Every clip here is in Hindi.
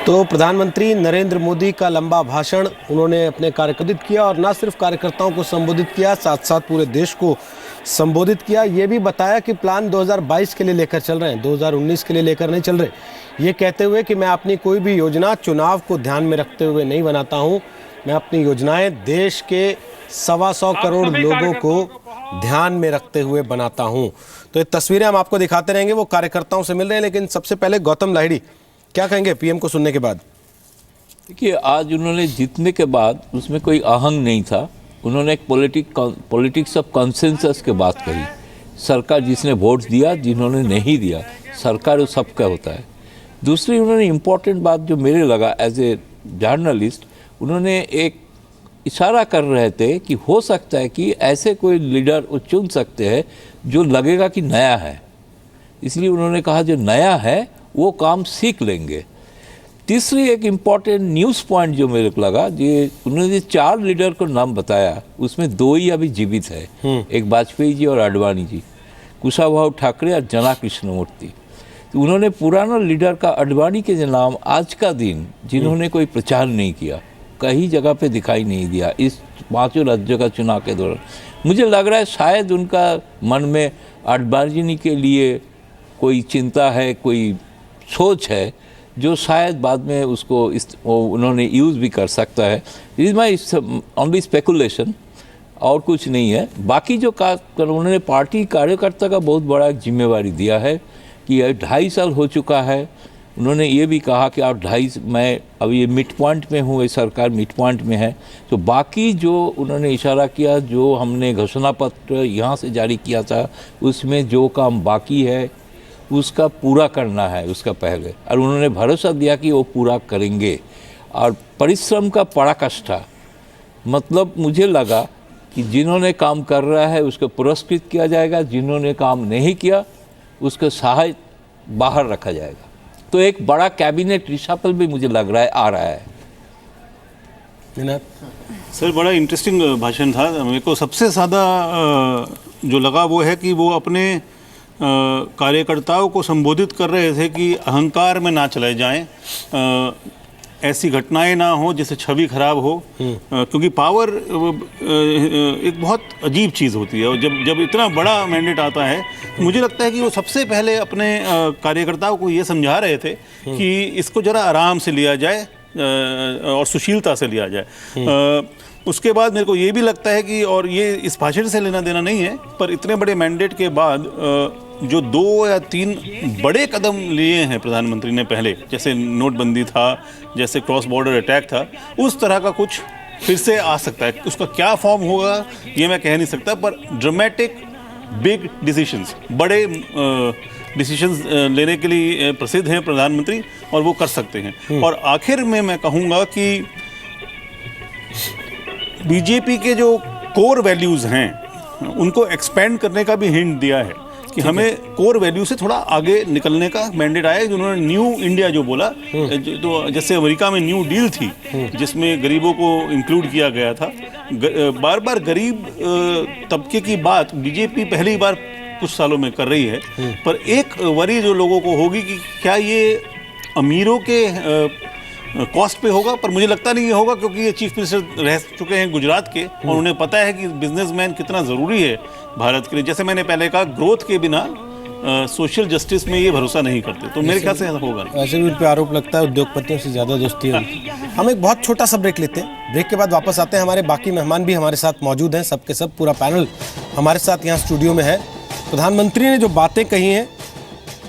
तो प्रधानमंत्री नरेंद्र मोदी का लंबा भाषण उन्होंने अपने कार्यकर्ताओं किया और न सिर्फ कार्यकर्ताओं को संबोधित किया, साथ साथ पूरे देश को संबोधित किया। ये भी बताया कि प्लान 2022 के लिए लेकर चल रहे हैं, 2019 के लिए लेकर नहीं चल रहे। ये कहते हुए कि मैं अपनी कोई भी योजना चुनाव को ध्यान में रखते हुए नहीं बनाता हूँ, मैं अपनी योजनाएं देश के 125 करोड़ लोगों को ध्यान में रखते हुए बनाता हूँ। तो ये तस्वीरें हम आपको दिखाते रहेंगे, वो कार्यकर्ताओं से मिल रहे हैं। लेकिन सबसे पहले गौतम लाहिड़ी, क्या कहेंगे पीएम को सुनने के बाद? देखिए, आज उन्होंने जीतने के बाद उसमें कोई आहंग नहीं था। उन्होंने एक पॉलिटिक्स ऑफ कंसेंसस की बात कही। सरकार जिसने वोट दिया, जिन्होंने नहीं दिया, सरकार वो सबका होता है। दूसरी उन्होंने इम्पोर्टेंट बात जो मेरे लगा एज ए जर्नलिस्ट, उन्होंने एक इशारा कर रहे थे कि हो सकता है कि ऐसे कोई लीडर वो चुन सकते हैं जो लगेगा कि नया है। इसलिए उन्होंने कहा जो नया है वो काम सीख लेंगे। तीसरी एक इम्पॉर्टेंट न्यूज़ पॉइंट जो मेरे को लगा, ये उन्होंने 4 लीडर को नाम बताया, उसमें 2 ही अभी जीवित है, एक वाजपेयी जी और आडवाणी जी, कुशाभाऊ ठाकरे और जना कृष्णमूर्ति। तो उन्होंने पुराना लीडर का आडवाणी के नाम आज का दिन, जिन्होंने कोई प्रचार नहीं किया, कहीं जगह पे दिखाई नहीं दिया इस 5 राज्यों का चुनाव के दौरान। मुझे लग रहा है शायद उनका मन में आडवाणी के लिए कोई चिंता है, कोई सोच है जो शायद बाद में उसको उन्होंने यूज़ भी कर सकता है। इज माई ओनली स्पेकुलेशन, और कुछ नहीं है। बाकी जो उन्होंने पार्टी कार्यकर्ता का बहुत बड़ा जिम्मेवारी दिया है कि 2.5 साल हो चुका है। उन्होंने ये भी कहा कि आप मैं अभी ये मिड पॉइंट में हूँ, ये सरकार मिड पॉइंट में है। तो बाकी जो उन्होंने इशारा किया, जो हमने घोषणा पत्र यहाँ से जारी किया था, उसमें जो काम बाकी है उसका पूरा करना है उसका पहले, और उन्होंने भरोसा दिया कि वो पूरा करेंगे। और परिश्रम का पराकाष्ठा, मतलब मुझे लगा कि जिन्होंने काम कर रहा है उसको पुरस्कृत किया जाएगा, जिन्होंने काम नहीं किया उसको सहायता बाहर रखा जाएगा। तो एक बड़ा कैबिनेट रिशफल भी मुझे लग रहा है आ रहा है। सर, बड़ा इंटरेस्टिंग भाषण था। मेरे को सबसे ज़्यादा जो लगा वो है कि वो अपने कार्यकर्ताओं को संबोधित कर रहे थे कि अहंकार में ना चले जाएं, ऐसी घटनाएं ना हो जिससे छवि खराब हो, क्योंकि पावर एक बहुत अजीब चीज़ होती है। और जब इतना बड़ा मैंडेट आता है, मुझे लगता है कि वो सबसे पहले अपने कार्यकर्ताओं को ये समझा रहे थे कि इसको ज़रा आराम से लिया जाए और सुशीलता से लिया जाए। उसके बाद मेरे को ये भी लगता है कि, और ये इस भाषण से लेना देना नहीं है, पर इतने बड़े मैंडेट के बाद जो 2 या 3 बड़े कदम लिए हैं प्रधानमंत्री ने पहले, जैसे नोटबंदी था, जैसे क्रॉस बॉर्डर अटैक था, उस तरह का कुछ फिर से आ सकता है। उसका क्या फॉर्म होगा ये मैं कह नहीं सकता, पर ड्रामेटिक बिग डिसीशंस, बड़े डिसीशंस लेने के लिए प्रसिद्ध हैं प्रधानमंत्री, और वो कर सकते हैं। और आखिर में मैं कहूँगा कि बीजेपी के जो कोर वैल्यूज़ हैं उनको एक्सपेंड करने का भी हिंट दिया है कि हमें कोर वैल्यू से थोड़ा आगे निकलने का मैंडेट आया। जिन्होंने न्यू इंडिया जो बोला, तो जैसे अमेरिका में न्यू डील थी जिसमें गरीबों को इंक्लूड किया गया था, बार बार गरीब तबके की बात बीजेपी पहली बार कुछ सालों में कर रही है। पर एक वरी जो लोगों को होगी कि क्या ये अमीरों के कॉस्ट पे होगा, पर मुझे लगता नहीं ये होगा, क्योंकि ये चीफ मिनिस्टर रह चुके हैं गुजरात के, और उन्हें पता है कि बिजनेसमैन कितना ज़रूरी है भारत के लिए। जैसे मैंने पहले कहा, ग्रोथ के बिना सोशल जस्टिस में ये भरोसा नहीं करते, तो मेरे ख्याल से ऐसा होगा नहीं। वैसे भी उन पर आरोप लगता है उद्योगपतियों से ज़्यादा दोस्ती है उनकी। हम एक बहुत छोटा सा ब्रेक लेते हैं, ब्रेक के बाद वापस आते हैं। हमारे बाकी मेहमान भी हमारे साथ मौजूद हैं, सबके सब पूरा पैनल हमारे साथ यहाँ स्टूडियो में है। प्रधानमंत्री ने जो बातें कही हैं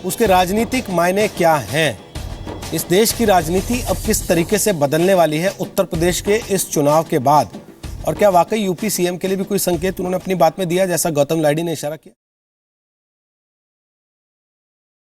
उसके राजनीतिक मायने क्या हैं, इस देश की राजनीति अब किस तरीके से बदलने वाली है उत्तर प्रदेश के इस चुनाव के बाद, और क्या वाकई यूपी सीएम के लिए भी कोई संकेत उन्होंने अपनी बात में दिया, जैसा गौतम लाहिड़ी ने इशारा किया।